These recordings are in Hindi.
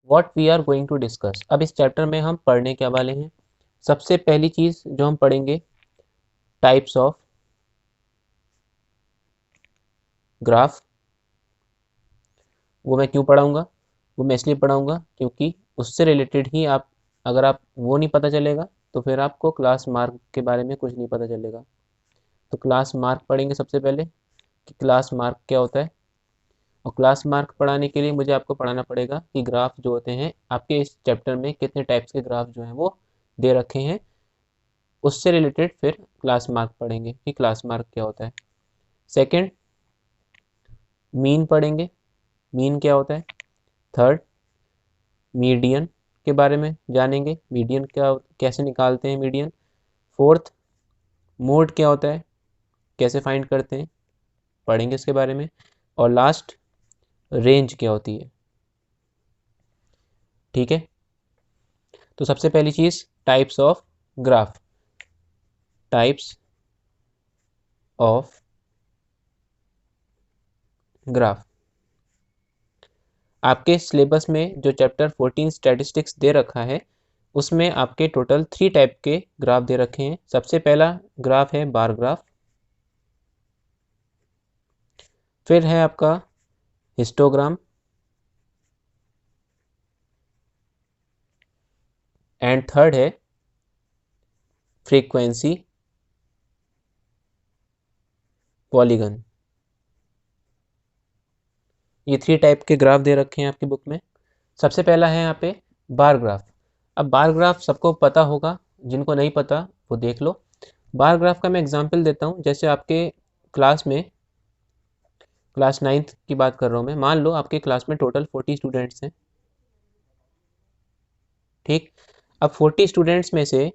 What we are going to discuss. अब इस चैप्टर में हम पढ़ने क्या वाले हैं। सबसे पहली चीज़ जो हम पढ़ेंगे, टाइप्स ऑफ ग्राफ। वो मैं क्यों पढ़ाऊँगा? वो मैं इसलिए पढ़ाऊँगा क्योंकि उससे रिलेटेड ही आप, अगर आप वो नहीं पता चलेगा तो फिर आपको क्लास मार्क के बारे में कुछ नहीं पता चलेगा। तो क्लास मार्क पढ़ेंगे सबसे पहले कि क्लास मार्क क्या होता है। और क्लास मार्क पढ़ाने के लिए मुझे आपको पढ़ाना पड़ेगा कि ग्राफ जो होते हैं आपके इस चैप्टर में कितने टाइप्स के ग्राफ जो हैं वो दे रखे हैं। उससे रिलेटेड फिर क्लास मार्क पढ़ेंगे कि क्लास मार्क क्या होता है। सेकंड, मीन पढ़ेंगे, मीन क्या होता है। थर्ड, मीडियन के बारे में जानेंगे, मीडियन क्या, कैसे निकालते हैं मीडियन। फोर्थ, मोड क्या होता है, कैसे फाइंड करते हैं, पढ़ेंगे इसके बारे में। और लास्ट, रेंज क्या होती है। ठीक है, तो सबसे पहली चीज़, types of graph. Types of graph. आपके सिलेबस में जो चैप्टर 14 स्टैटिस्टिक्स दे रखा है उसमें आपके टोटल 3 टाइप के ग्राफ दे रखे हैं। सबसे पहला ग्राफ है बार ग्राफ, फिर है आपका हिस्टोग्राम, एंड थर्ड है फ्रीक्वेंसी पॉलीगन। ये 3 टाइप के ग्राफ दे रखे हैं आपकी बुक में। सबसे पहला है यहाँ पे बार ग्राफ। अब बार ग्राफ सबको पता होगा, जिनको नहीं पता वो देख लो। बार ग्राफ का मैं एग्जांपल देता हूँ। जैसे आपके क्लास में, क्लास 9th की बात कर रहा हूँ मैं, मान लो आपके क्लास में टोटल 40 स्टूडेंट्स हैं। ठीक, अब 40 स्टूडेंट्स में से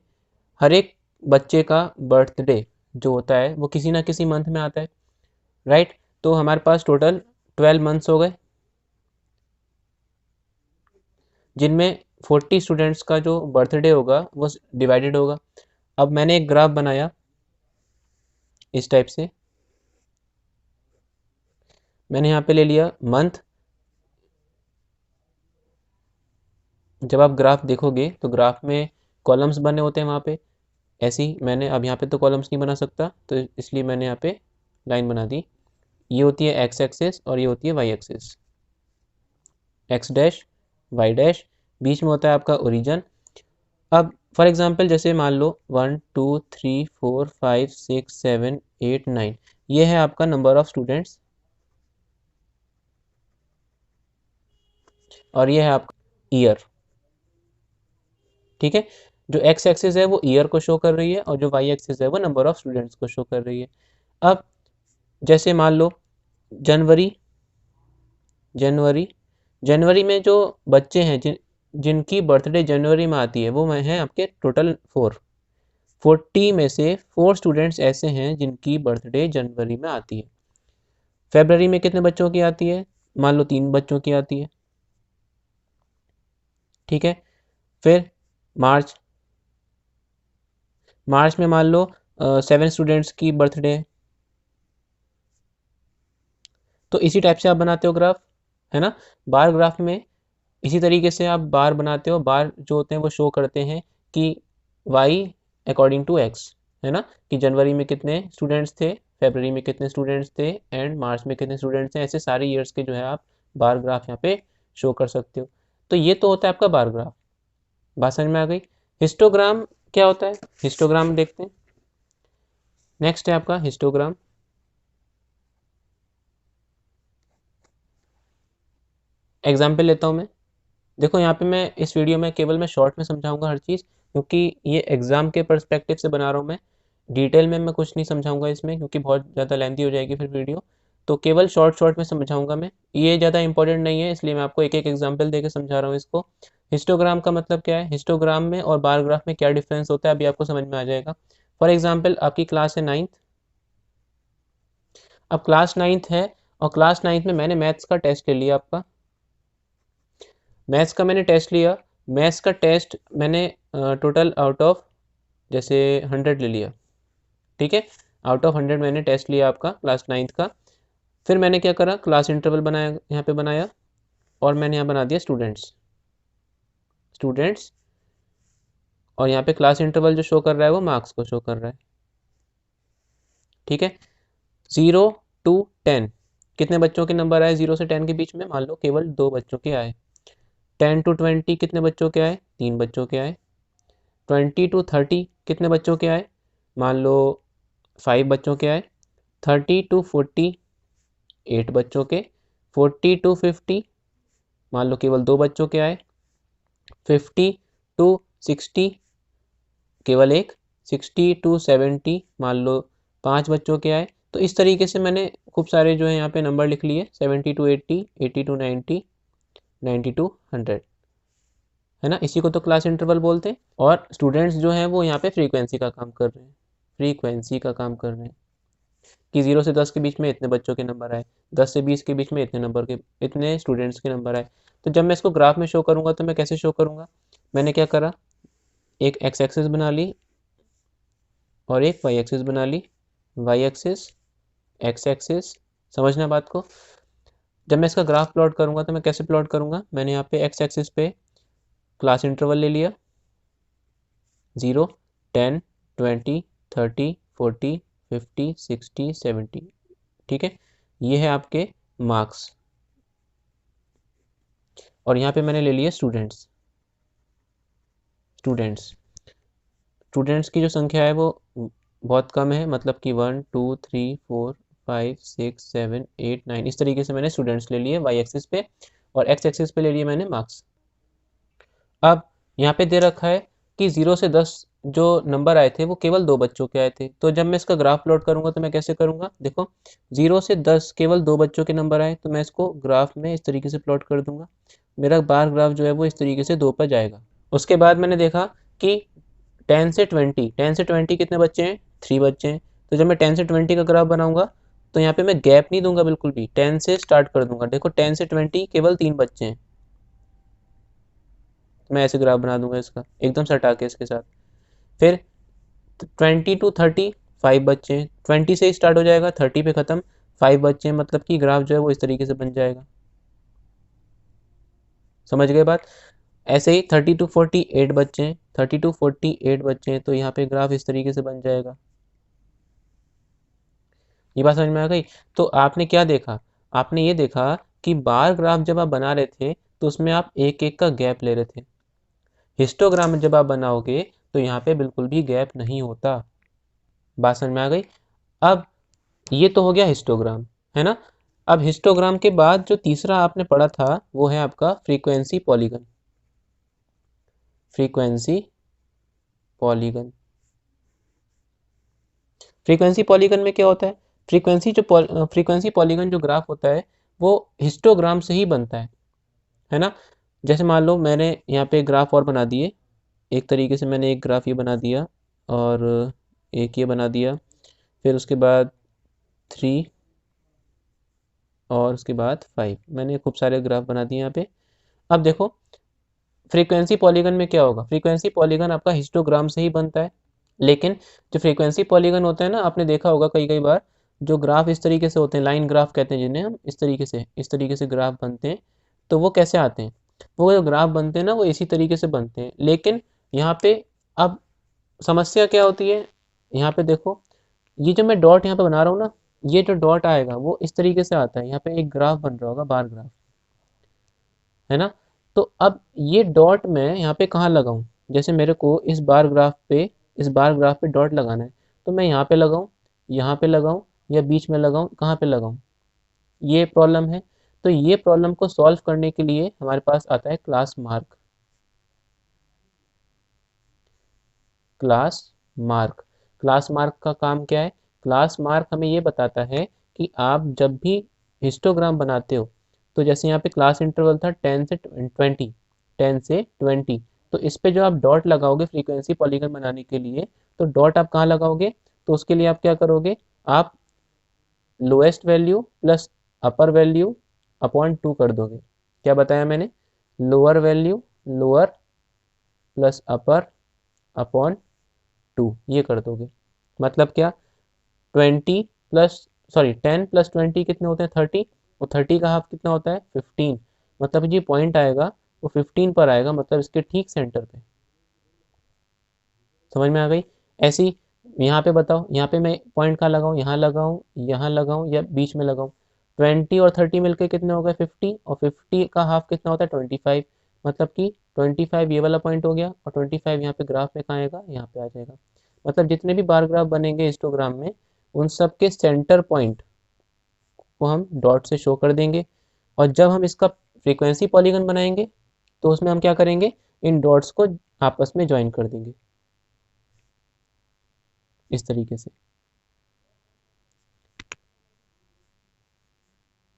हर एक बच्चे का बर्थडे जो होता है वो किसी ना किसी मंथ में आता है, राइट। तो हमारे पास टोटल 12 मंथ्स हो गए, जिनमें 40 स्टूडेंट्स का जो बर्थडे होगा वो डिवाइडेड होगा। अब मैंने एक ग्राफ बनाया इस टाइप से। मैंने यहाँ पे ले लिया मंथ। जब आप ग्राफ देखोगे तो ग्राफ में कॉलम्स बने होते हैं वहाँ पे। ऐसे ही मैंने, अब यहाँ पे तो कॉलम्स नहीं बना सकता तो इसलिए मैंने यहाँ पे लाइन बना दी। ये होती है एक्स एक्सिस और ये होती है Y axis. X dash, Y dash, बीच में होता है आपका ओरिजन। अब फॉर एग्जांपल जैसे मान लो 1 2 3 4 5 6 7 8 9, ये है आपका नंबर ऑफ स्टूडेंट्स और ये है आपका ईयर। ठीक है, जो एक्स एक्सिस है वो ईयर को शो कर रही है और जो वाई एक्सिस है वो नंबर ऑफ स्टूडेंट्स को शो कर रही है। अब जैसे मान लो जनवरी, जनवरी जनवरी में जो बच्चे हैं जिनकी बर्थडे जनवरी में आती है वो हैं आपके टोटल 40 में से 4 स्टूडेंट्स ऐसे हैं जिनकी बर्थडे जनवरी में आती है। फेबररी में कितने बच्चों की आती है? मान लो 3 बच्चों की आती है। ठीक है, फिर मार्च, मार्च में मान लो 7 स्टूडेंट्स की बर्थडे है। तो इसी टाइप से आप बनाते हो ग्राफ, है ना। बार ग्राफ में इसी तरीके से आप बार बनाते हो। बार जो होते हैं वो शो करते हैं कि y अकॉर्डिंग टू x, है ना, कि जनवरी में कितने स्टूडेंट्स थे, फरवरी में कितने स्टूडेंट्स थे एंड मार्च में कितने स्टूडेंट्स थे। ऐसे सारे ईयर्स के जो है आप बार ग्राफ यहाँ पे शो कर सकते हो। तो ये तो होता है आपका बार ग्राफ। बात समझ में आ गई। हिस्टोग्राम क्या होता है, हिस्टोग्राम देखते हैं। नेक्स्ट है आपका हिस्टोग्राम। एग्जाम्पल लेता हूँ मैं। देखो यहाँ पे मैं इस वीडियो में केवल मैं शॉर्ट में समझाऊंगा हर चीज़, क्योंकि ये एग्ज़ाम के पर्सपेक्टिव से बना रहा हूँ मैं। डिटेल में मैं कुछ नहीं समझाऊंगा इसमें क्योंकि बहुत ज़्यादा लेंथी हो जाएगी फिर वीडियो। तो केवल शॉर्ट शॉर्ट में समझाऊंगा मैं। ये ज़्यादा इंपॉर्टेंट नहीं है इसलिए मैं आपको एक एक एग्जाम्पल देकर समझा रहा हूँ इसको। हिस्टोग्राम का मतलब क्या है, हिस्टोग्राम में और बार ग्राफ में क्या डिफरेंस होता है अभी आपको समझ में आ जाएगा। फॉर एग्जाम्पल आपकी क्लास है 9th। अब क्लास 9th है और क्लास 9th में मैंने मैथ्स का टेस्ट ले लिया आपका। मैथ्स का मैंने टेस्ट लिया। मैथ्स का टेस्ट मैंने टोटल आउट ऑफ जैसे 100 ले लिया। ठीक है, आउट ऑफ 100 मैंने टेस्ट लिया आपका क्लास 9th का। फिर मैंने क्या करा, क्लास इंटरवल बनाया, यहाँ पे बनाया और मैंने यहाँ बना दिया स्टूडेंट्स। स्टूडेंट्स, और यहाँ पे क्लास इंटरवल जो शो कर रहा है वो मार्क्स को शो कर रहा है। ठीक है, 0 to 10 कितने बच्चों के नंबर आए 0 से 10 के बीच में? मान लो केवल 2 बच्चों के आए। 10 to 20 कितने बच्चों के आए? 3 बच्चों के आए। 20 to 30 कितने बच्चों के आए? मान लो 5 बच्चों के आए। 30 to 40 8 बच्चों के। 40 to 50 मान लो केवल 2 बच्चों के आए। 50 to 60 केवल एक। 60 to 70 मान लो 5 बच्चों के आए। तो इस तरीके से मैंने खूब सारे जो है यहाँ पे नंबर लिख लिए, 70 to 80, 80 to 90, 90 to 100, है ना। इसी को तो क्लास इंटरवल बोलते हैं। और स्टूडेंट्स जो हैं वो यहाँ पे फ्रीक्वेंसी का काम कर रहे हैं, फ्रीक्वेंसी का काम कर रहे हैं कि 0 से 10 के बीच में इतने बच्चों के नंबर आए, 10 से 20 के बीच में इतने नंबर के, इतने स्टूडेंट्स के नंबर आए। तो जब मैं इसको ग्राफ में शो करूँगा तो मैं कैसे शो करूँगा? मैंने क्या करा, एक एक्स एक्सिस बना ली और एक वाई एक्सिस बना ली। वाई एक्सिस, एक्स एक्सिस, समझना बात को। जब मैं इसका ग्राफ प्लॉट करूँगा तो मैं कैसे प्लॉट करूँगा? मैंने यहाँ पे एक्स एक्सिस पे क्लास इंटरवल ले लिया, 0, 10, 20, 30, 40, 50, 60, 70। ठीक है, ये है आपके मार्क्स। और यहाँ पे मैंने ले लिए स्टूडेंट्स। स्टूडेंट्स स्टूडेंट्स की जो संख्या है वो बहुत कम है, मतलब कि 1 2 3 4 5 6 7 8 9, इस तरीके से मैंने स्टूडेंट्स ले लिए वाई एक्सिस पे, और एक्स एक्सिस पे ले लिए मैंने मार्क्स। अब यहाँ पे दे रखा है कि 0 से 10 जो नंबर आए थे वो केवल 2 बच्चों के आए थे। तो जब मैं इसका ग्राफ प्लॉट करूंगा तो मैं कैसे करूंगा? देखो, 0 से 10 केवल 2 बच्चों के नंबर आए तो मैं इसको ग्राफ में इस तरीके से प्लॉट कर दूंगा। मेरा बार ग्राफ जो है वो इस तरीके से 2 पर जाएगा। उसके बाद मैंने देखा कि 10 से 20 कितने बच्चे हैं? 3 बच्चे हैं। तो जब मैं 10 से 20 का ग्राफ बनाऊंगा तो यहाँ पे मैं गैप नहीं दूंगा बिल्कुल भी, 10 से स्टार्ट कर दूंगा। देखो 10 से 20 केवल 3 बच्चे हैं, मैं ऐसे ग्राफ बना दूंगा इसका एकदम सटा के इसके साथ। फिर 20 to 30 5 बच्चे हैं, 20 से ही स्टार्ट हो जाएगा, 30 पे खत्म, 5 बच्चे हैं, मतलब कि ग्राफ जो है वो इस तरीके से बन जाएगा। समझ गए बात? ऐसे ही 30 to 40 8 बच्चे हैं, 30 to 40 8 बच्चे हैं, तो यहाँ पे ग्राफ इस तरीके से बन जाएगा। ये बात समझ में आ गई? तो आपने क्या देखा? आपने ये देखा कि बार ग्राफ जब आप बना रहे थे तो उसमें आप एक एक का गैप ले रहे थे। हिस्टोग्राम में जब आप बनाओगे तो यहाँ पे बिल्कुल भी गैप नहीं होता। बात समझ में आ गई? अब ये तो हो गया हिस्टोग्राम, है ना। अब हिस्टोग्राम के बाद जो तीसरा आपने पढ़ा था वो है आपका frequency polygon. Frequency polygon, frequency polygon में क्या होता है? फ्रीक्वेंसी पॉलीगन जो ग्राफ होता है वो हिस्टोग्राम से ही बनता है ना। जैसे मान लो मैंने यहाँ पे ग्राफ और बना दिए, एक तरीके से मैंने एक ग्राफ ये बना दिया और एक ये बना दिया, फिर उसके बाद 3 और उसके बाद 5, मैंने खूब सारे ग्राफ बना दिए यहाँ पे। अब देखो फ्रीक्वेंसी पॉलीगन में क्या होगा? फ्रीक्वेंसी पॉलीगन आपका हिस्टोग्राम से ही बनता है, लेकिन जो फ्रीक्वेंसी पॉलीगन होता है ना, आपने देखा होगा कई कई बार जो ग्राफ इस तरीके से होते हैं, लाइन ग्राफ कहते हैं जिन्हें हम, इस तरीके से ग्राफ बनते हैं। तो वो कैसे आते हैं? वो जो ग्राफ बनते हैं ना वो इसी तरीके से बनते हैं, लेकिन यहाँ पे अब समस्या क्या होती है? यहाँ पे देखो, ये जो मैं डॉट यहाँ पे बना रहा हूँ ना, ये जो डॉट आएगा वो इस तरीके से आता है। यहाँ पे एक ग्राफ बन रहा होगा, बार ग्राफ, है ना। तो अब ये डॉट मैं यहाँ पे कहाँ लगाऊं? जैसे मेरे को इस बार ग्राफ पे डॉट लगाना है, तो मैं यहाँ पे लगाऊं, यहाँ पे लगाऊं, या बीच में लगाऊं, कहाँ पे लगाऊं? ये प्रॉब्लम है। तो ये प्रॉब्लम को सॉल्व करने के लिए हमारे पास आता है class mark. Class mark, class mark का काम क्या है? क्लास मार्क हमें ये बताता है कि आप जब भी हिस्टोग्राम बनाते हो, तो जैसे यहाँ पे क्लास इंटरवल था 10 से 20, 10 से 20, तो इस पे जो आप डॉट लगाओगे फ्रीक्वेंसी पॉलीगन बनाने के लिए, तो डॉट आप कहाँ लगाओगे? तो उसके लिए आप क्या करोगे? आप लोएस्ट वैल्यू प्लस अपर वैल्यू अपॉन 2 कर दोगे। क्या बताया मैंने? लोअर वैल्यू, लोअर प्लस अपर अपॉन 2, ये कर दोगे। मतलब क्या? 20 प्लस, सॉरी 10 + 20 कितने होते हैं? 30, और 30 का हाफ कितना होता है? 15। मतलब ये पॉइंट आएगा वो 15 पर आएगा, मतलब इसके ठीक सेंटर पे। समझ में आ गई? ऐसी यहाँ पे बताओ, यहाँ पे मैं पॉइंट कहाँ लगाऊँ, यहाँ लगाऊँ, यहाँ लगाऊँ या बीच में लगाऊँ? 20 और 30 मिलके कितने हो गए? 50, और 50 का हाफ कितना होता है? 25। मतलब कि 25 ये वाला पॉइंट हो गया, और 25 यहाँ पे ग्राफ में कहाँ आएगा? यहाँ पे आ जाएगा। मतलब जितने भी बार ग्राफ बनेंगे हिस्टोग्राम में, उन सब के सेंटर पॉइंट को हम डॉट से शो कर देंगे। और जब हम इसका फ्रीक्वेंसी पॉलीगन बनाएंगे, तो उसमें हम क्या करेंगे? इन डॉट्स को आपस में ज्वाइन कर देंगे इस तरीके से।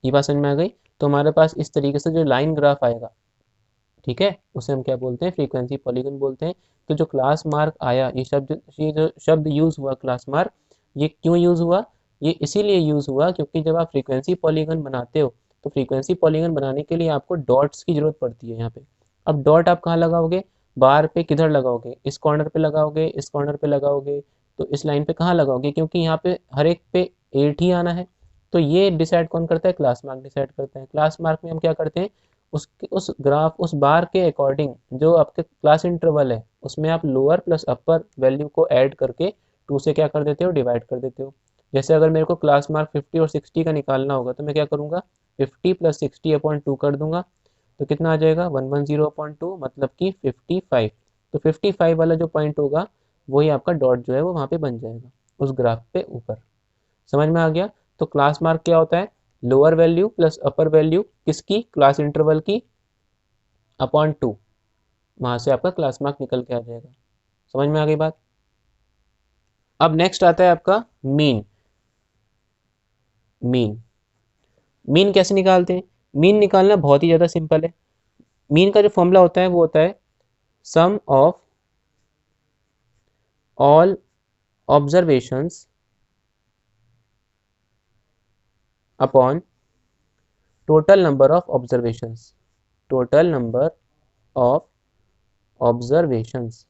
ये बात समझ में आ गई? तो हमारे पास इस तरीके से जो लाइन ग्राफ आएगा, ठीक है, उसे हम क्या बोलते हैं? फ्रीक्वेंसी पॉलीगन बोलते हैं। तो जो क्लास मार्क आया, ये जो शब्द यूज हुआ क्लास मार्क, ये क्यों यूज हुआ? ये इसीलिए यूज हुआ क्योंकि जब आप फ्रीक्वेंसी पॉलीगन बनाते हो, तो फ्रीक्वेंसी पॉलीगन बनाने के लिए आपको डॉट्स की जरूरत पड़ती है यहाँ पे। अब डॉट आप कहाँ लगाओगे? बार पे किधर लगाओगे? इस कॉर्नर पे लगाओगे, इस कॉर्नर पे लगाओगे, तो इस लाइन पे कहाँ लगाओगे? क्योंकि यहाँ पे हर एक पे 8 ही आना है। तो ये डिसाइड कौन करता है? क्लास मार्क डिसाइड करता है। क्लास मार्क में हम क्या करते हैं? उस ग्राफ, उस बार के अकॉर्डिंग जो आपके क्लास इंटरवल है, उसमें आप लोअर प्लस अपर वैल्यू को ऐड करके 2 से क्या कर देते हो? डिवाइड कर देते हो। जैसे अगर मेरे को क्लास मार्क 50 और 60 का निकालना होगा, तो मैं क्या करूँगा? 50 प्लस 60 अपॉन 2 कर दूंगा, तो कितना आ जाएगा? 110 अपॉन 2, मतलब कि 55। तो 55 वाला जो पॉइंट होगा, वही आपका डॉट जो है वो वहाँ पे बन जाएगा उस ग्राफ पे ऊपर। समझ में आ गया? तो क्लास मार्क क्या होता है? लोअर वैल्यू प्लस अपर वैल्यू किसकी? क्लास इंटरवल की, अपॉन 2। वहां से आपका क्लास मार्क निकल के आ जाएगा। समझ में आ गई बात? अब नेक्स्ट आता है आपका मीन। मीन मीन कैसे निकालते हैं? मीन निकालना बहुत ही ज़्यादा सिंपल है। मीन का जो फॉर्मूला होता है वो होता है sum of all observations upon total number of observations. Total number of observations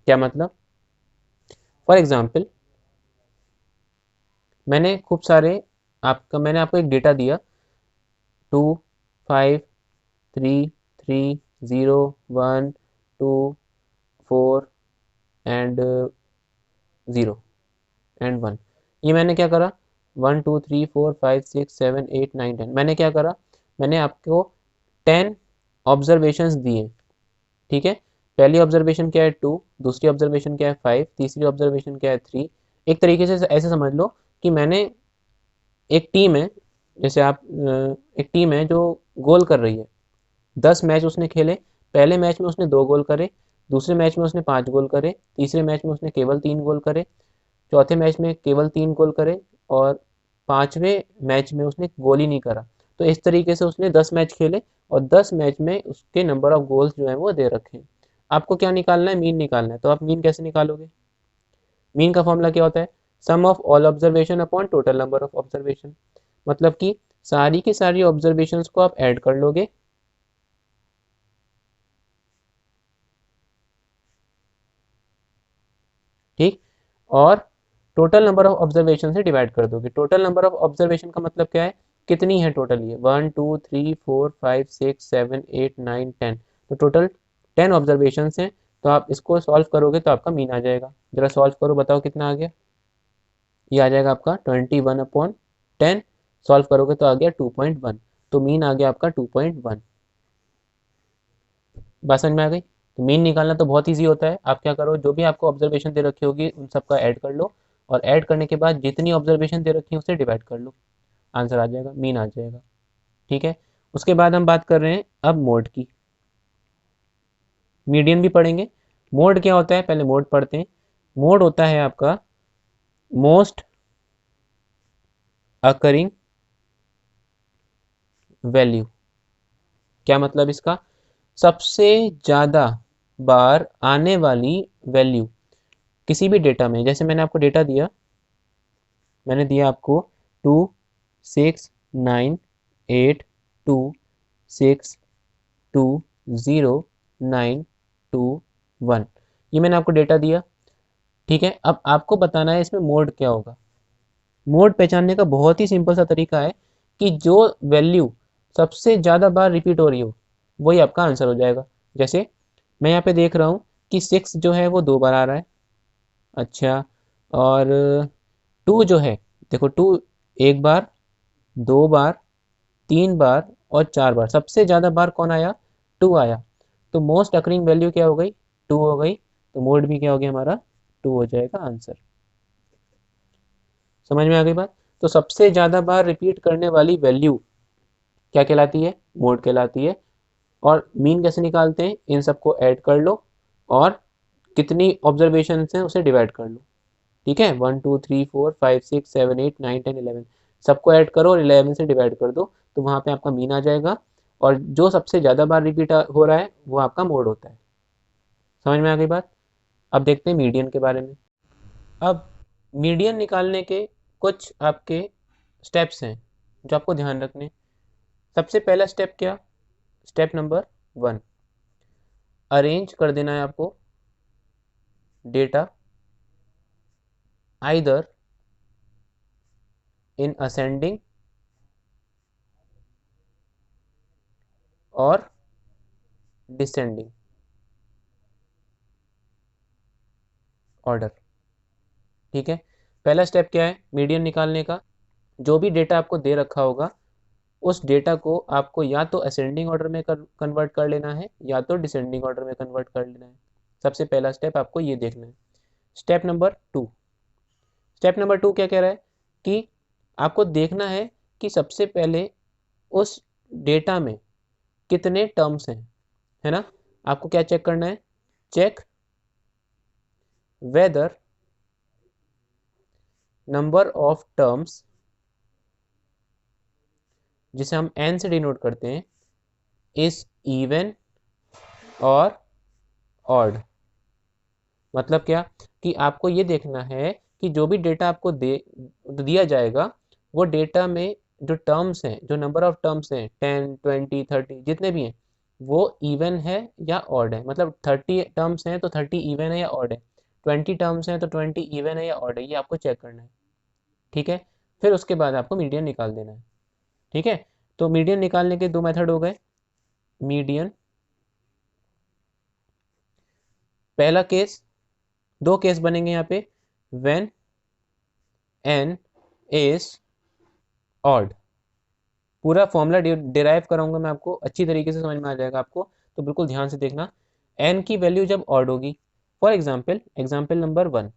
क्या मतलब? फॉर एग्जाम्पल, मैंने आपको एक डेटा दिया, 2, 5, 3, 3, 0, 1, 2, 4 एंड 0 एंड 1। ये मैंने क्या करा? 1 2 3 4 5 6 7 8 9 10, मैंने क्या करा? मैंने आपको 10 ऑब्जर्वेशंस दिए, ठीक है। पहली ऑब्जर्वेशन क्या है? 2, दूसरी ऑब्जर्वेशन क्या है? 5, तीसरी ऑब्जर्वेशन क्या है? 3। एक तरीके से ऐसे समझ लो कि मैंने एक टीम है, जैसे आप एक टीम है जो गोल कर रही है। 10 मैच उसने खेले। पहले मैच में उसने 2 गोल करे, दूसरे मैच में उसने 5 गोल करे, तीसरे मैच में उसने केवल 3 गोल करे, चौथे मैच में केवल 3 गोल करे, और पांचवें मैच में उसने गोल ही नहीं करा। तो इस तरीके से उसने 10 मैच खेले, और 10 मैच में उसके नंबर ऑफ गोल्स जो है वो दे रखे हैं। आपको क्या निकालना है? मीन निकालना है। तो आप मीन कैसे निकालोगे? मीन का फॉर्मूला क्या होता है? Sum of all observation upon total number of observation. मतलब कि सारी की सारी ऑब्जर्वेशंस को आप ऐड कर लोगे, ठीक, और टोटल नंबर ऑफ ऑब्जर्वेशन से डिवाइड कर दोगे। टोटल नंबर ऑफ ऑब्जर्वेशन का मतलब क्या है? कितनी है टोटल? ये 1 2 3 4 5 6 7 8 9 10। तो टोटल 10 ऑब्जर्वेशन हैं। तो आप इसको सॉल्व करोगे तो आपका मीन आ जाएगा। जरा सॉल्व करो, बताओ कितना आ गया? ये आ जाएगा आपका 21/10। सॉल्व करोगे तो आ गया 2.1। तो मीन आ गया आपका 2.1। बात समझ में आ गई? तो मीन निकालना तो बहुत ईजी होता है। आप क्या करो, जो भी आपको ऑब्जर्वेशन दे रखी होगी उन सबका ऐड कर लो, और ऐड करने के बाद जितनी ऑब्जर्वेशन दे रखी है उसे डिवाइड कर लो, आंसर आ जाएगा, मीन आ जाएगा। ठीक है। उसके बाद हम बात कर रहे हैं अब मोड की। मीडियन भी पढ़ेंगे। मोड क्या होता है? पहले मोड पढ़ते हैं। मोड होता है आपका मोस्ट अकरिंग वैल्यू। क्या मतलब इसका? सबसे ज्यादा बार आने वाली वैल्यू किसी भी डेटा में। जैसे मैंने आपको डेटा दिया, मैंने दिया आपको 2 6 9 8 2 6 2 0 9 2 1। ये मैंने आपको डेटा दिया, ठीक है। अब आपको बताना है इसमें मोड क्या होगा। मोड पहचानने का बहुत ही सिंपल सा तरीका है कि जो वैल्यू सबसे ज़्यादा बार रिपीट हो रही हो, वही आपका आंसर हो जाएगा। जैसे मैं यहाँ पे देख रहा हूँ कि 6 जो है वो 2 बार आ रहा है। अच्छा, और 2 जो है, देखो 2 एक बार, 2 बार, 3 बार और 4 बार। सबसे ज़्यादा बार कौन आया? 2 आया। तो मोस्ट अकरिंग वैल्यू क्या हो गई? 2 हो गई। तो मोड भी क्या हो गया हमारा? 2 हो जाएगा आंसर। समझ में आ गई बात? तो सबसे ज़्यादा बार रिपीट करने वाली वैल्यू क्या कहलाती है? मोड कहलाती है। और मीन कैसे निकालते हैं? इन सबको ऐड कर लो और कितनी ऑब्जर्वेशन हैं उसे डिवाइड कर लो। ठीक है, 1 2 3 4 5 6 7 8 9 10 11 सबको ऐड करो और 11 से डिवाइड कर दो, तो वहाँ पे आपका मीन आ जाएगा। और जो सबसे ज़्यादा बार रिपीट हो रहा है वो आपका मोड होता है। समझ में आ गई बात? अब देखते हैं मीडियन के बारे में। अब मीडियन निकालने के कुछ आपके स्टेप्स हैं जो आपको ध्यान रखने। सबसे पहला स्टेप क्या? स्टेप नंबर 1, अरेंज कर देना है आपको डेटा आइदर इन असेंडिंग और डिसेंडिंग ऑर्डर। ठीक है, पहला स्टेप क्या है मीडियन निकालने का? जो भी डेटा आपको दे रखा होगा उस डेटा को आपको या तो असेंडिंग ऑर्डर में कन्वर्ट कर लेना है या तो डिसेंडिंग ऑर्डर में कन्वर्ट कर लेना है। सबसे पहला स्टेप आपको ये देखना है। स्टेप नंबर 2, स्टेप नंबर 2 क्या कह रहा है कि आपको देखना है कि सबसे पहले उस डेटा में कितने टर्म्स हैं, है ना? आपको क्या चेक करना है? Check whether number of terms, जिसे हम n से डिनोट करते हैं, इज इवन और ऑड। मतलब क्या कि आपको ये देखना है कि जो भी डेटा आपको दिया जाएगा वो डेटा में जो टर्म्स हैं, जो नंबर ऑफ टर्म्स हैं 10 20 30 जितने भी हैं, वो इवन है या ऑड है। मतलब 30 टर्म्स हैं तो 30 इवन है या ऑड है, 20 टर्म्स हैं तो 20 इवन है या ऑड है, ये आपको चेक करना है। ठीक है, फिर उसके बाद आपको मीडियन निकाल देना है। ठीक है, तो मीडियन निकालने के दो मेथड हो गए। मीडियन, पहला केस, दो केस बनेंगे यहाँ पे, व्हेन n इज ऑड। पूरा फॉर्मूला डिराइव कराऊंगा मैं आपको, अच्छी तरीके से समझ में आ जाएगा आपको, तो बिल्कुल ध्यान से देखना। n की वैल्यू जब ऑड होगी, फॉर एग्जाम्पल एग्जाम्पल नंबर 1,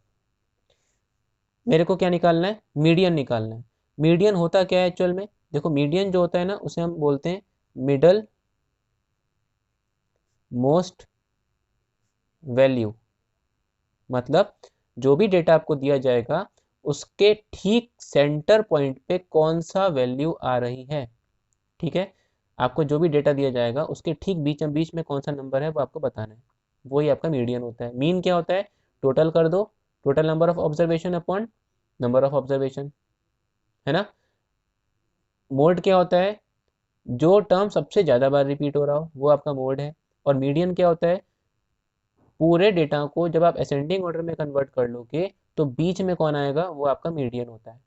मेरे को क्या निकालना है? मीडियन निकालना है। मीडियन होता क्या है एक्चुअल में? देखो मीडियन जो होता है ना उसे हम बोलते हैं मिडल मोस्ट वैल्यू। मतलब जो भी डेटा आपको दिया जाएगा उसके ठीक सेंटर पॉइंट पे कौन सा वैल्यू आ रही है। ठीक है, आपको जो भी डेटा दिया जाएगा उसके ठीक बीच में कौन सा नंबर है वो आपको बताना है। वही आपका मीडियन होता है। मीन क्या होता है? टोटल कर दो, total number of observation upon number of observation, है ना? मोड क्या होता है? जो टर्म सबसे ज़्यादा बार रिपीट हो रहा हो वो आपका मोड है। और मीडियन क्या होता है? पूरे डेटा को जब आप असेंडिंग ऑर्डर में कन्वर्ट कर लोगे तो बीच में कौन आएगा वो आपका मीडियन होता है।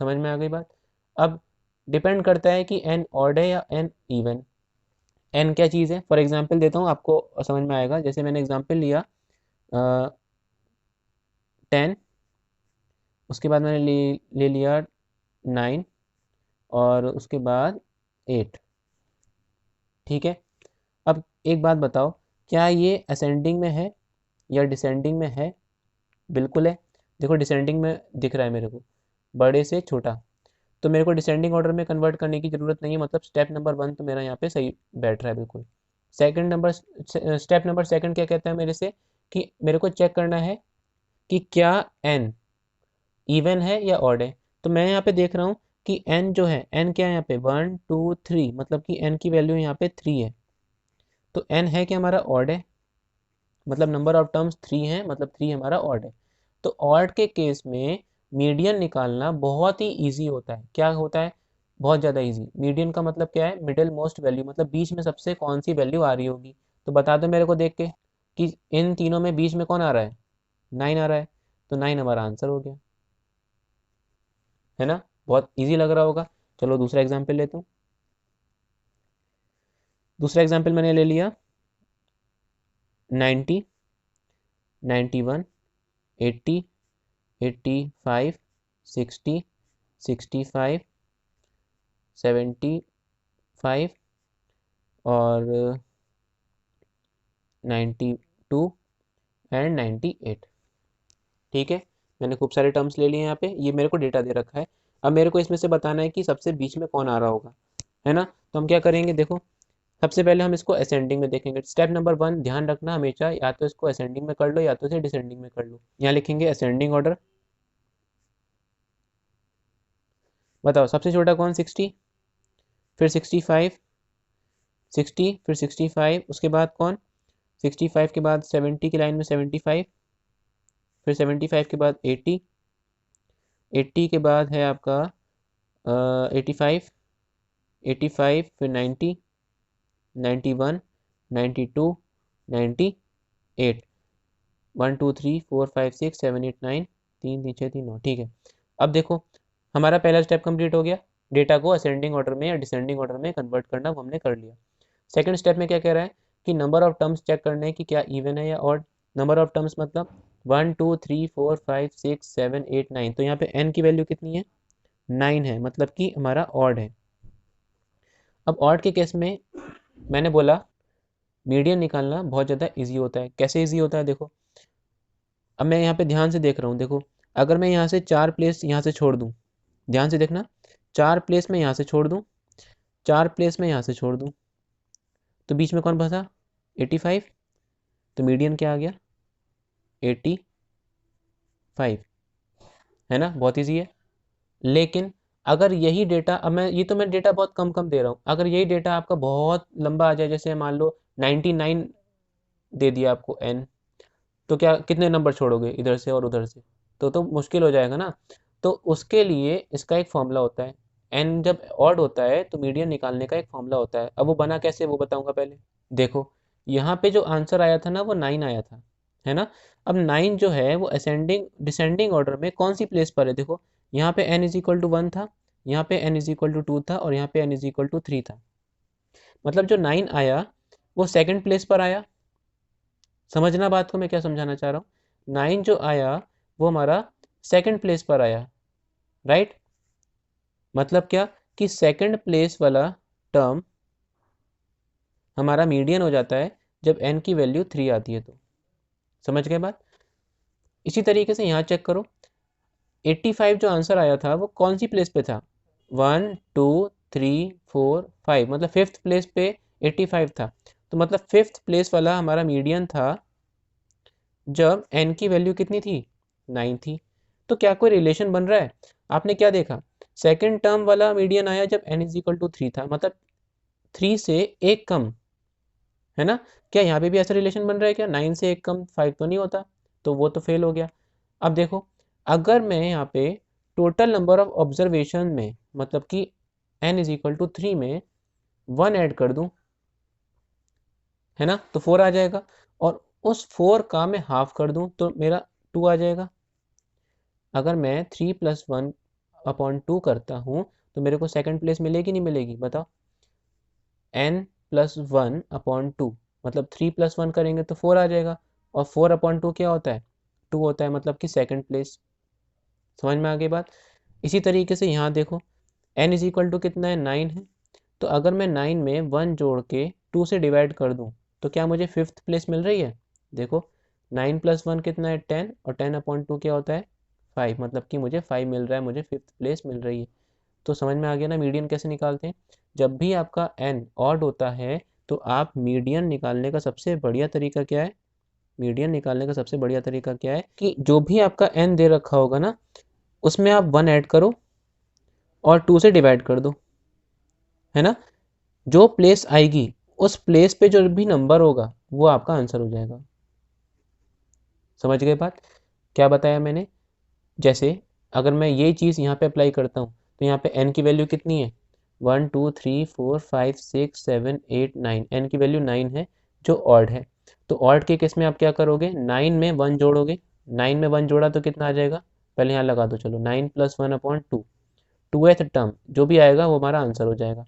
समझ में आ गई बात? अब डिपेंड करता है कि एन ऑड है या एन इवन। एन क्या चीज़ है? फॉर एग्जांपल देता हूँ आपको, समझ में आएगा। जैसे मैंने एग्जांपल लिया 10, उसके बाद मैंने ले लिया 9 और उसके बाद 8। ठीक है, अब एक बात बताओ, क्या ये असेंडिंग में है या डिसेंडिंग में है? बिल्कुल है। देखो डिसेंडिंग में दिख रहा है मेरे को, बड़े से छोटा, तो मेरे को डिसेंडिंग ऑर्डर में कन्वर्ट करने की ज़रूरत नहीं है। मतलब स्टेप नंबर 1 तो मेरा यहाँ पे सही बैठ रहा है बिल्कुल। Second number, step number second क्या कहता है मेरे से कि मेरे को चेक करना है कि क्या एन इवन है या ऑड है। तो मैं यहाँ पे देख रहा हूँ कि एन जो है, एन क्या है यहाँ पे 1 2 3, मतलब कि एन की वैल्यू यहाँ पे 3 है। तो एन है कि हमारा ऑड है, मतलब नंबर ऑफ टर्म्स 3 है, मतलब 3 हमारा ऑड है। तो ऑड के केस में मीडियन निकालना बहुत ही ईजी होता है। क्या होता है? बहुत ज़्यादा ईजी। मीडियन का मतलब क्या है? मिडिल मोस्ट वैल्यू, मतलब बीच में सबसे कौन सी वैल्यू आ रही होगी। तो बता दो मेरे को देख के कि इन तीनों में बीच में कौन आ रहा है? 9 आ रहा है। तो 9 हमारा आंसर हो गया, है ना? बहुत ईजी लग रहा होगा। चलो दूसरा एग्जाम्पल लेता हूँ। दूसरा एग्जाम्पल मैंने ले लिया 90, 91, 80, 85, 60, 65, 75 और 92 एंड 98। ठीक है, मैंने खूब सारे टर्म्स ले लिए यहाँ पे, ये मेरे को डेटा दे रखा है। अब मेरे को इसमें से बताना है कि सबसे बीच में कौन आ रहा होगा, है ना। तो हम क्या करेंगे, देखो सबसे पहले हम इसको असेंडिंग में देखेंगे। स्टेप नंबर 1 ध्यान रखना हमेशा, या तो इसको असेंडिंग में कर लो या तो इसे डिसेंडिंग में कर लो। यहाँ लिखेंगे असेंडिंग ऑर्डर। बताओ सबसे छोटा कौन, 60, फिर 65, 60 फिर 65, उसके बाद कौन, 65 के बाद 70 की लाइन में 75, फिर 75 के बाद 80, 80 के बाद है आपका 85, 85 फिर 90, 91, 92, 98, 1 2 3 4 5 6 7 8 9, 3 3 6 3 9। ठीक है, अब देखो हमारा पहला स्टेप कंप्लीट हो गया, डेटा को असेंडिंग ऑर्डर में या डिसेंडिंग ऑर्डर में कन्वर्ट करना वो हमने कर लिया। सेकंड स्टेप में क्या कह रहा है कि नंबर ऑफ टर्म्स चेक करने हैं कि क्या इवन है या ऑड। नंबर ऑफ टर्म्स मतलब 1 2 3 4 5 6 7 8 9, तो यहाँ पे n की वैल्यू कितनी है, 9 है, मतलब कि हमारा ऑड है। अब ऑड के केस में मैंने बोला मीडियन निकालना बहुत ज़्यादा ईजी होता है। कैसे ईजी होता है, देखो अब मैं यहाँ पे ध्यान से देख रहा हूँ, देखो अगर मैं यहाँ से 4 प्लेस यहाँ से छोड़ दूँ, ध्यान से देखना, 4 प्लेस में यहाँ से छोड़ दूँ, 4 प्लेस में यहाँ से छोड़ दूँ, तो बीच में कौन फंसा, 85, तो मीडियन क्या आ गया, 85, है ना, बहुत ईजी है। लेकिन अगर यही डेटा, अब मैं ये तो मैं डेटा बहुत कम कम दे रहा हूँ, अगर यही डेटा आपका बहुत लंबा आ जाए, जैसे मान लो 99 दे दिया आपको n, तो क्या कितने नंबर छोड़ोगे इधर से और उधर से, तो मुश्किल हो जाएगा ना। तो उसके लिए इसका एक फॉर्मूला होता है, n जब ऑड होता है तो मीडियन निकालने का एक फॉर्मूला होता है। अब वो बना कैसे वो बताऊंगा पहले। देखो यहाँ पे जो आंसर आया था ना वो 9 आया था, है ना। अब 9 जो है वो असेंडिंग डिसेंडिंग ऑर्डर में कौन सी प्लेस पर है, देखो यहाँ पे n इज इक्वल टू 1 था, यहाँ पे n इज इक्वल टू 2 था और यहाँ पे n इज इक्वल टू 3 था। मतलब जो 9 आया वो सेकंड प्लेस पर आया। समझना बात को मैं क्या समझाना चाह रहा हूँ, 9 जो आया वो हमारा सेकंड प्लेस पर आया, राइट। मतलब क्या कि सेकंड प्लेस वाला टर्म हमारा मीडियन हो जाता है जब n की वैल्यू 3 आती है तो। समझ गए बात। इसी तरीके से यहाँ चेक करो, 85 जो आंसर आया था वो कौन सी प्लेस पे था, 1 2 3 4 5, मतलब फिफ्थ प्लेस पे 85 था। तो मतलब फिफ्थ प्लेस वाला हमारा मीडियन था जब n की वैल्यू कितनी थी, 9 थी। तो क्या कोई रिलेशन बन रहा है, आपने क्या देखा, सेकंड टर्म वाला मीडियन आया जब n इज इक्वल टू 3 था, मतलब 3 से एक कम, है ना। क्या यहाँ पे भी ऐसा रिलेशन बन रहा है क्या, 9 से एक कम 5 तो नहीं होता, तो वो तो फेल हो गया। अब देखो अगर मैं यहाँ पे टोटल नंबर ऑफ ऑब्जर्वेशन में, मतलब कि n इज इक्वल टू 3 में 1 ऐड कर दूं, है ना, तो 4 आ जाएगा। और उस 4 का मैं हाफ कर दूं तो मेरा 2 आ जाएगा। अगर मैं 3 प्लस 1 अपॉन 2 करता हूँ तो मेरे को सेकंड प्लेस मिलेगी नहीं मिलेगी, बताओ। n प्लस 1 अपॉन 2, मतलब 3 प्लस 1 करेंगे तो 4 आ जाएगा, और 4 अपॉन 2 क्या होता है, 2 होता है, मतलब कि सेकंड प्लेस। समझ में आ गई बात। इसी तरीके से यहाँ देखो n इज इक्वल टू कितना है, 9 है, तो अगर मैं 9 में 1 जोड़ के 2 से डिवाइड कर दूँ तो क्या मुझे फिफ्थ प्लेस मिल रही है। देखो 9 प्लस 1 कितना है, 10, और 10 अपॉन 2 क्या होता है, 5, मतलब कि मुझे 5 मिल रहा है, मुझे फिफ्थ प्लेस मिल रही है। तो समझ में आ गया ना मीडियन कैसे निकालते हैं। जब भी आपका n ऑड होता है तो आप मीडियन निकालने का सबसे बढ़िया तरीका क्या है, मीडियन निकालने का सबसे बढ़िया तरीका क्या है कि जो भी आपका n दे रखा होगा ना उसमें आप 1 ऐड करो और 2 से डिवाइड कर दो, है ना। जो प्लेस आएगी उस प्लेस पे जो भी नंबर होगा वो आपका आंसर हो जाएगा। समझ गए बात, क्या बताया मैंने। जैसे अगर मैं ये चीज़ यहाँ पे अप्लाई करता हूँ तो यहाँ पे n की वैल्यू कितनी है, 1 2 3 4 5 6 7 8 9, n की वैल्यू 9 है जो ऑड है। तो ऑड के केस में आप क्या करोगे, 9 में 1 जोड़ोगे, 9 में 1 जोड़ा तो कितना आ जाएगा, पहले यहाँ लगा दो, चलो 9 प्लस 1 अपॉन 2, 2th टर्म जो भी आएगा वो हमारा आंसर हो जाएगा,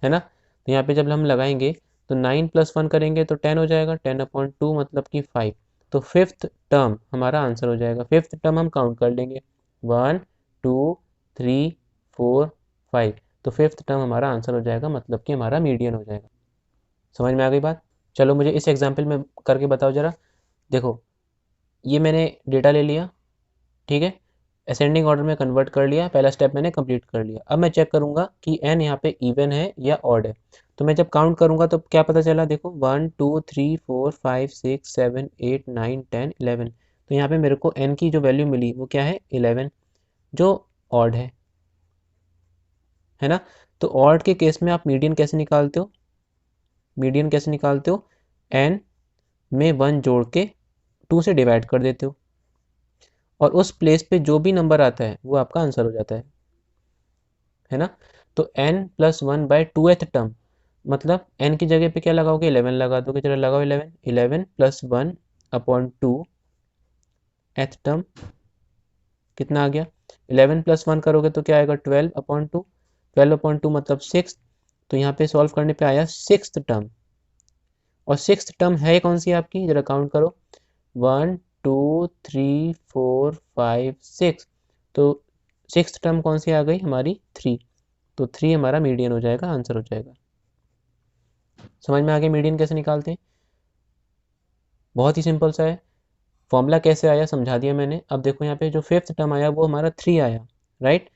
है ना। तो यहाँ पे जब हम लगाएंगे तो 9 + 1 करेंगे तो 10 हो जाएगा, 10/2 मतलब कि 5। तो फिफ्थ टर्म हमारा आंसर हो जाएगा। फिफ्थ टर्म हम काउंट कर लेंगे, 1 2 3 4 5। तो फिफ्थ टर्म हमारा आंसर हो जाएगा, मतलब कि हमारा मीडियन हो जाएगा। समझ में आ गई बात? चलो मुझे इस एग्जाम्पल में करके बताओ ज़रा। देखो, ये मैंने डेटा ले लिया, ठीक है, असेंडिंग ऑर्डर में कन्वर्ट कर लिया, पहला स्टेप मैंने कंप्लीट कर लिया। अब मैं चेक करूंगा कि एन यहाँ पे इवन है या ऑड है। तो मैं जब काउंट करूंगा तो क्या पता चला, देखो 1 2 3 4 5 6 7 8 9 10 11। तो यहाँ पे मेरे को एन की जो वैल्यू मिली वो क्या है, 11, जो ऑड है ना। तो ऑड के केस में आप मीडियन कैसे निकालते हो? मीडियन कैसे निकालते हो? एन में 1 जोड़ के 2 से डिवाइड कर देते हो, और उस प्लेस पे जो भी नंबर आता है वो आपका आंसर हो जाता है ना। तो n+1/2th टर्म, मतलब n की जगह पे क्या लगाओगे, 11 लगा दोगे। चलो लगाओ 11, 11 + 1/2 th टर्म कितना आ गया, 11 + 1 करोगे तो क्या आएगा, 12/2। 12/2 मतलब 6। तो यहाँ पे सॉल्व करने पे आया सिक्स्थ टर्म। और सिक्स्थ टर्म है कौन सी आपकी, जरा काउंट करो, 1 2 3 4 5 6। तो सिक्स्थ टर्म कौन सी आ गई हमारी, 3। तो 3 हमारा मीडियन हो जाएगा, आंसर हो जाएगा। समझ में आ गया मीडियन कैसे निकालते हैं? बहुत ही सिंपल सा है। फॉर्मूला कैसे आया समझा दिया मैंने। अब देखो यहाँ पे जो फिफ्थ टर्म आया वो हमारा 3 आया, राइट।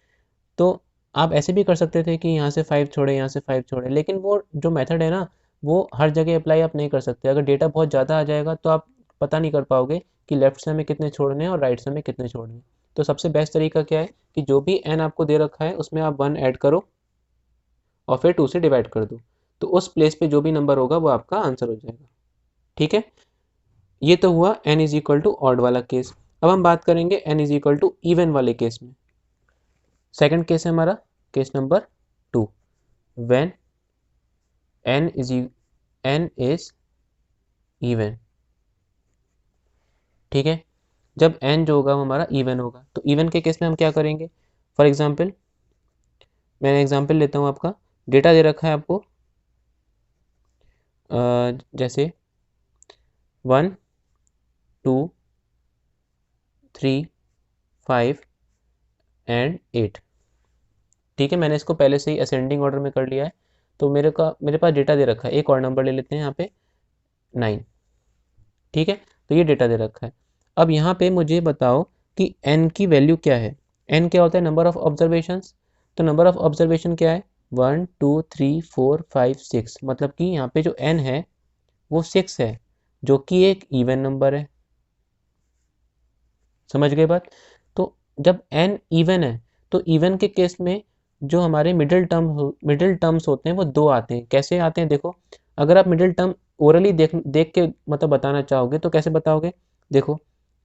तो आप ऐसे भी कर सकते थे कि यहाँ से 5 छोड़े, यहाँ से 5 छोड़े, लेकिन वो जो मेथड है ना, वो हर जगह अप्लाई आप नहीं कर सकते। अगर डेटा बहुत ज़्यादा आ जाएगा तो आप पता नहीं कर पाओगे कि लेफ्ट से हमें कितने छोड़ने हैं और राइट से हमें कितने छोड़ने हैं। तो सबसे बेस्ट तरीका क्या है कि जो भी एन आपको दे रखा है उसमें आप 1 ऐड करो और फिर 2 से डिवाइड कर दो। तो उस प्लेस पे जो भी नंबर होगा वो आपका आंसर हो जाएगा, ठीक है। ये तो हुआ n is equal to odd वाला केस। अब हम बात करेंगे n is equal to even वाले केस में। सेकंड केस है हमारा case number 2, when n is even, ठीक है। जब n जो होगा वो हमारा इवन होगा, तो इवन के केस में हम क्या करेंगे। फॉर एग्जांपल मैं एग्जांपल लेता हूँ, आपका डेटा दे रखा है आपको, जैसे 1 2 3 5 एंड 8, ठीक है। मैंने इसको पहले से ही असेंडिंग ऑर्डर में कर लिया है। तो मेरे पास डेटा दे रखा है, एक और नंबर ले लेते हैं यहाँ पे 9, ठीक है। तो ये डेटा दे रखा है। अब यहाँ पे मुझे बताओ कि n की वैल्यू क्या है। n क्या होता है, नंबर ऑफ ऑब्जर्वेशंस। तो नंबर ऑफ ऑब्जर्वेशन क्या है, 1 2 3 4 5 6, मतलब कि यहाँ पे जो n है वो 6 है, जो कि एक इवन नंबर है। समझ गए बात? तो जब n इवन है तो इवन के केस में जो हमारे मिडिल टर्म्स होते हैं वो 2 आते हैं। कैसे आते हैं देखो, अगर आप मिडिल टर्म ओरली देख देख के मतलब बताना चाहोगे तो कैसे बताओगे। देखो,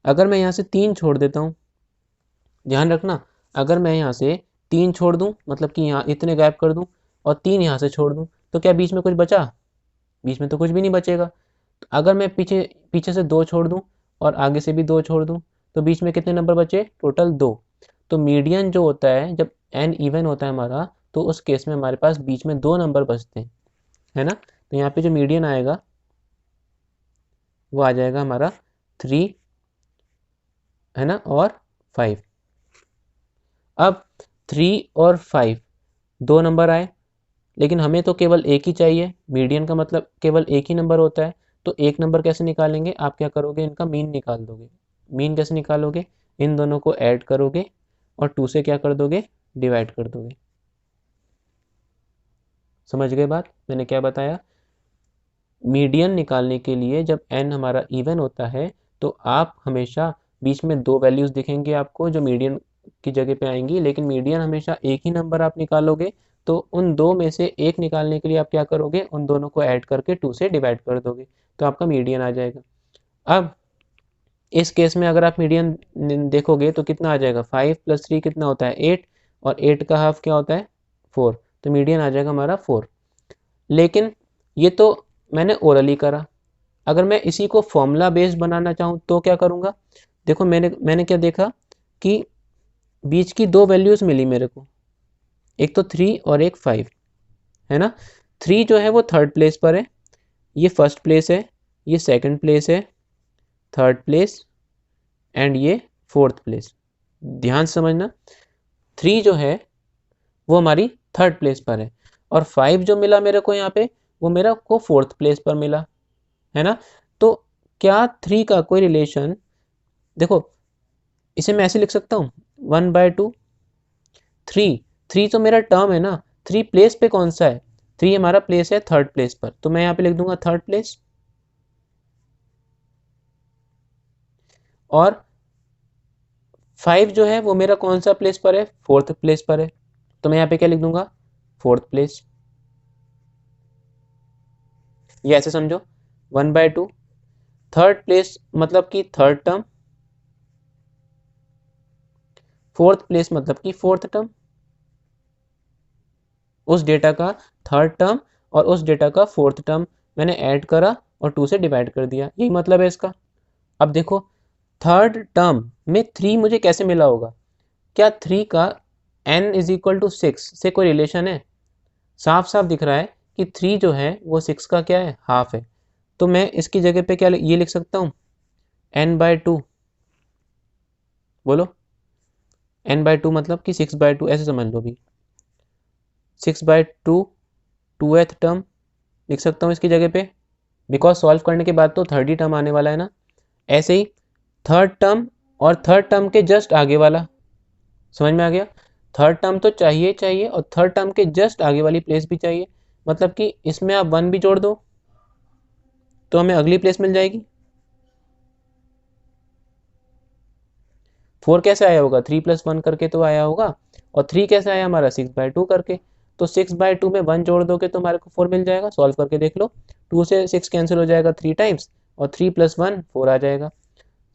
अगर मैं यहाँ से 3 छोड़ देता हूँ, ध्यान रखना, अगर मैं यहाँ से 3 छोड़ दूँ मतलब कि यहाँ इतने गैप कर दूँ और 3 यहाँ से छोड़ दूँ, तो क्या बीच में कुछ बचा, बीच में तो कुछ भी नहीं बचेगा। तो अगर मैं पीछे पीछे से 2 छोड़ दूँ और आगे से भी 2 छोड़ दूँ, तो बीच में कितने नंबर बचे, टोटल 2। तो मीडियन जो होता है जब n इवन होता है हमारा, तो उस केस में हमारे पास बीच में 2 नंबर बचते हैं, है ना। तो यहाँ पे जो मीडियन आएगा वो आ जाएगा हमारा 3, है ना, और 5। अब 3 और 5 2 नंबर आए, लेकिन हमें तो केवल एक ही चाहिए। मीडियन का मतलब केवल एक ही नंबर होता है। तो एक नंबर कैसे निकालेंगे, आप क्या करोगे, इनका मीन निकाल दोगे। मीन कैसे निकालोगे, इन दोनों को ऐड करोगे और 2 से क्या कर दोगे, डिवाइड कर दोगे। समझ गए बात, मैंने क्या बताया। मीडियन निकालने के लिए जब n हमारा इवन होता है तो आप हमेशा बीच में 2 वैल्यूज़ दिखेंगे आपको जो मीडियन की जगह पे आएंगी, लेकिन मीडियन हमेशा एक ही नंबर आप निकालोगे। तो उन 2 में से एक निकालने के लिए आप क्या करोगे, उन दोनों को ऐड करके 2 से डिवाइड कर दोगे, तो आपका मीडियन आ जाएगा। अब इस केस में अगर आप मीडियन देखोगे तो कितना आ जाएगा, 5 + 3 कितना होता है, 8, और 8 का हाफ क्या होता है, 4। तो मीडियन आ जाएगा हमारा 4। लेकिन ये तो मैंने ओरली करा। अगर मैं इसी को फॉर्मूला बेस्ड बनाना चाहूँ तो क्या करूँगा। देखो, मैंने क्या देखा कि बीच की 2 वैल्यूज़ मिली मेरे को, एक तो 3 और एक 5, है ना। 3 जो है वो थर्ड प्लेस पर है, ये फर्स्ट प्लेस है, ये सेकंड प्लेस है, थर्ड प्लेस एंड ये फोर्थ प्लेस। ध्यान से समझना, 3 जो है वो हमारी थर्ड प्लेस पर है और 5 जो मिला मेरे को यहाँ पे वो मेरा को फोर्थ प्लेस पर मिला, है ना। तो क्या 3 का कोई रिलेशन, देखो इसे मैं ऐसे लिख सकता हूँ 1/2 3, 3 तो मेरा टर्म है ना, 3 प्लेस पे कौन सा है, 3 हमारा प्लेस है थर्ड प्लेस पर, तो मैं यहाँ पे लिख दूंगा थर्ड प्लेस। और 5 जो है वो मेरा कौन सा प्लेस पर है, फोर्थ प्लेस पर है, तो मैं यहाँ पे क्या लिख दूंगा, फोर्थ प्लेस। ये ऐसे समझो 1/2 थर्ड प्लेस मतलब कि थर्ड टर्म, फोर्थ प्लेस मतलब कि फोर्थ टर्म, उस डेटा का थर्ड टर्म और उस डेटा का फोर्थ टर्म मैंने ऐड करा और 2 से डिवाइड कर दिया, यही मतलब है इसका। अब देखो थर्ड टर्म में 3 मुझे कैसे मिला होगा, क्या 3 का n इज इक्वल टू 6 से कोई रिलेशन है, साफ साफ दिख रहा है कि 3 जो है वो 6 का क्या है, हाफ है। तो मैं इसकी जगह पे क्या ये लिख सकता हूँ n/2, बोलो n/2 मतलब कि 6/2 ऐसे समझ लो भी, 6/2 2th टर्म लिख सकता हूँ इसकी जगह पे, बिकॉज सॉल्व करने के बाद तो थर्ड ही टर्म आने वाला है ना। ऐसे ही थर्ड टर्म और थर्ड टर्म के जस्ट आगे वाला, समझ में आ गया, थर्ड टर्म तो चाहिए चाहिए और थर्ड टर्म के जस्ट आगे वाली प्लेस भी चाहिए, मतलब कि इसमें आप 1 भी जोड़ दो तो हमें अगली प्लेस मिल जाएगी। 4 कैसे आया होगा, 3 + 1 करके तो आया होगा, और 3 कैसे आया हमारा 6/2 करके, तो 6/2 में 1 जोड़ दोगे तो हमारे को 4 मिल जाएगा। सॉल्व करके देख लो, 2 से 6 कैंसिल हो जाएगा 3 टाइम्स और 3 + 1 4 आ जाएगा,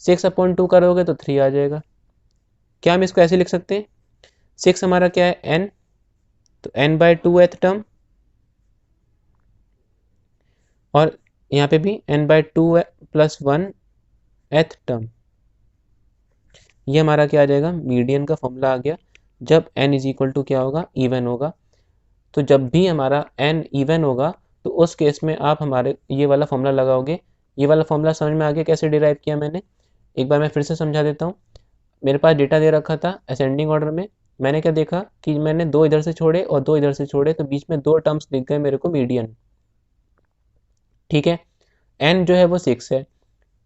6/2 करोगे तो 3 आ जाएगा। क्या हम इसको ऐसे लिख सकते हैं, 6 हमारा क्या है n, तो n/2th टर्म, और यहाँ पे भी n/2 + 1th टर्म, ये हमारा क्या आ जाएगा, मीडियन का फॉर्मूला आ गया। जब n इज इक्वल टू क्या होगा, इवन होगा, तो जब भी हमारा n इवन होगा तो उस केस में आप हमारे ये वाला फॉर्मूला लगाओगे। ये वाला फॉर्मूला समझ में आ गया कैसे डिराइव किया मैंने, एक बार मैं फिर से समझा देता हूँ। मेरे पास डेटा दे रखा था असेंडिंग ऑर्डर में, मैंने क्या देखा कि मैंने 2 इधर से छोड़े और 2 इधर से छोड़े, तो बीच में 2 टर्म्स दिख गए मेरे को मीडियन, ठीक है। n जो है वो 6 है,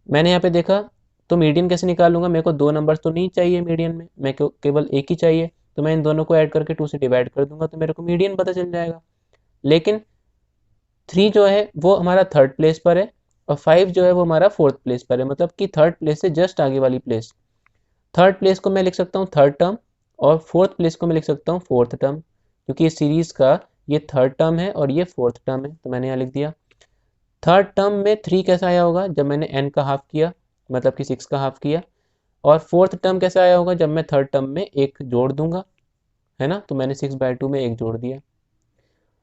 मैंने यहाँ पे देखा, तो मीडियन कैसे निकालूंगा, मेरे को 2 नंबर्स तो नहीं चाहिए मीडियन में, मैं केवल एक ही चाहिए, तो मैं इन दोनों को ऐड करके 2 से डिवाइड कर दूंगा तो मेरे को मीडियन पता चल जाएगा। लेकिन 3 जो है वो हमारा थर्ड प्लेस पर है और 5 जो है वो हमारा फोर्थ प्लेस पर है, मतलब कि थर्ड प्लेस से जस्ट आगे वाली प्लेस। थर्ड प्लेस को मैं लिख सकता हूँ थर्ड टर्म और फोर्थ प्लेस को मैं लिख सकता हूँ फोर्थ टर्म, क्योंकि इस सीरीज का ये थर्ड टर्म है और ये फोर्थ टर्म है, तो मैंने यहाँ लिख दिया। थर्ड टर्म में 3 कैसा आया होगा, जब मैंने n का हाफ किया, मतलब कि 6 का हाफ किया, और फोर्थ टर्म कैसे आया होगा, जब मैं थर्ड टर्म में एक जोड़ दूंगा, है ना, तो मैंने 6/2 में एक जोड़ दिया।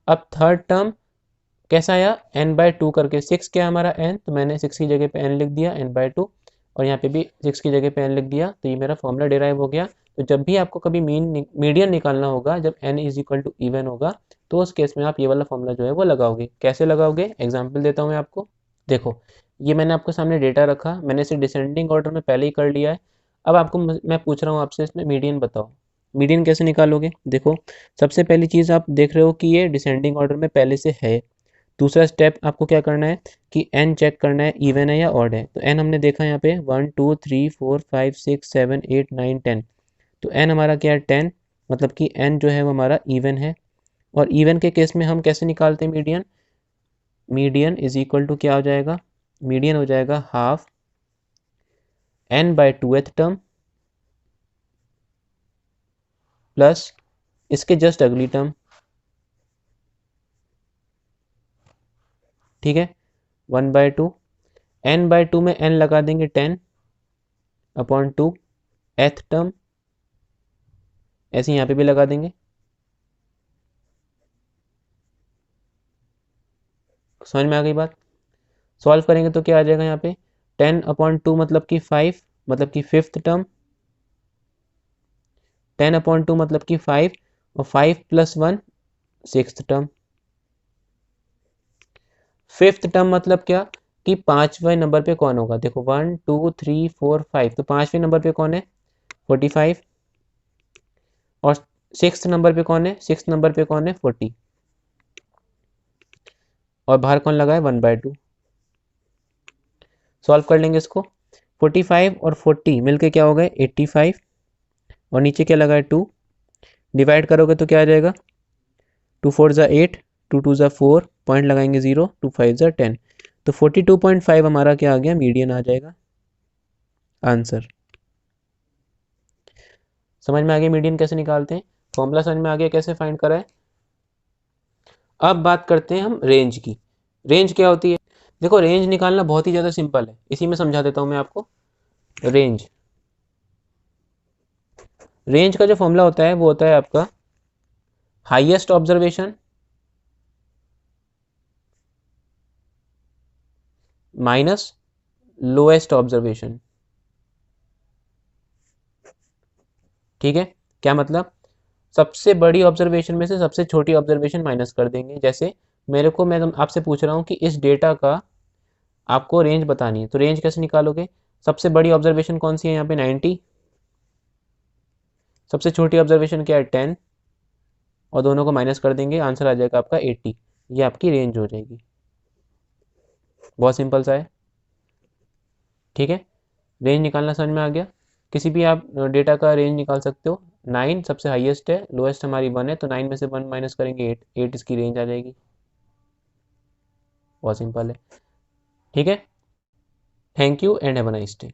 अब थर्ड टर्म कैसा आया, n/2 करके, 6 क्या हमारा n, तो मैंने 6 की जगह पे n लिख दिया n/2, और यहाँ पे भी 6 की जगह पे n लिख दिया, तो ये मेरा फॉर्मूला डिराइव हो गया। तो जब भी आपको कभी मीडियन निकालना होगा, जब n is equal to even होगा, तो उस केस में आप ये वाला फॉर्मूला जो है वो लगाओगे। कैसे लगाओगे, एग्जाम्पल देता हूँ मैं आपको। देखो ये मैंने आपको सामने डेटा रखा, मैंने इसे डिसेंडिंग ऑर्डर में पहले ही कर लिया है। अब आपको मैं पूछ रहा हूँ आपसे, इसमें मीडियन बताओ, मीडियन कैसे निकालोगे। देखो सबसे पहली चीज़ आप देख रहे हो कि ये डिसेंडिंग ऑर्डर में पहले से है। दूसरा स्टेप आपको क्या करना है कि n चेक करना है इवन है या ऑड है, तो n हमने देखा यहाँ पे 1 2 3 4 5 6 7 8 9 10, तो n हमारा क्या है 10, मतलब कि n जो है वो हमारा इवन है। और इवन के केस में हम कैसे निकालते हैं median, median is equal to क्या हो जाएगा, मीडियन हो जाएगा हाफ n/2th टर्म प्लस इसके जस्ट अगली टर्म, ठीक है, 1/2, n/2 में n लगा देंगे 10/2 th टर्म, ऐसे यहाँ पे भी लगा देंगे। समझ में आ गई बात। सॉल्व करेंगे तो क्या आ जाएगा यहाँ पे 10/2 मतलब कि 5, मतलब कि फिफ्थ टर्म, 10/2 मतलब कि 5, और 5 + 1 सिक्स्थ टर्म, फिफ्थ टर्म मतलब क्या कि पांचवें नंबर पे कौन होगा, देखो 1 2 3 4 5, तो पांचवें नंबर पे कौन है 45, और सिक्स नंबर पे कौन है, सिक्स नंबर पे कौन है 40, और बाहर कौन लगा है 1/2। सॉल्व कर लेंगे इसको, 45 और 40 मिलके क्या हो गए 85, और नीचे क्या लगा है 2, डिवाइड करोगे तो क्या आ जाएगा 2 4 ज़ा 8, 2 2 ज़ा 4, पॉइंट लगाएंगे 0, 2 5 ज़ा 10, तो 42.5 हमारा क्या आ गया, मीडियन आ जाएगा आंसर। समझ में आ गया मीडियन कैसे निकालते हैं, फॉर्मूला समझ में आ गया कैसे फाइंड करा है। अब बात करते हैं हम रेंज की। रेंज क्या होती है, देखो रेंज निकालना बहुत ही ज़्यादा सिंपल है, इसी में समझा देता हूँ मैं आपको। रेंज रेंज का जो फॉर्मूला होता है वो होता है आपका highest observation minus lowest observation. ठीक है, क्या मतलब, सबसे बड़ी ऑब्जर्वेशन में से सबसे छोटी ऑब्जर्वेशन माइनस कर देंगे। जैसे मैं आपसे पूछ रहा हूँ कि इस डेटा का आपको रेंज बतानी है, तो रेंज कैसे निकालोगे, सबसे बड़ी ऑब्जर्वेशन कौन सी है यहाँ पे 90, सबसे छोटी ऑब्जर्वेशन क्या है 10, और दोनों को माइनस कर देंगे, आंसर आ जाएगा आपका 80। ये आपकी रेंज हो जाएगी, बहुत सिंपल सा है। ठीक है, रेंज निकालना समझ में आ गया। किसी भी आप डेटा का रेंज निकाल सकते हो। 9 सबसे हाईएस्ट है, लोएस्ट हमारी 1 है, तो 9 में से 1 माइनस करेंगे 8, 8 इसकी रेंज आ जाएगी, बहुत सिंपल है। ठीक है, thank you and have a nice day.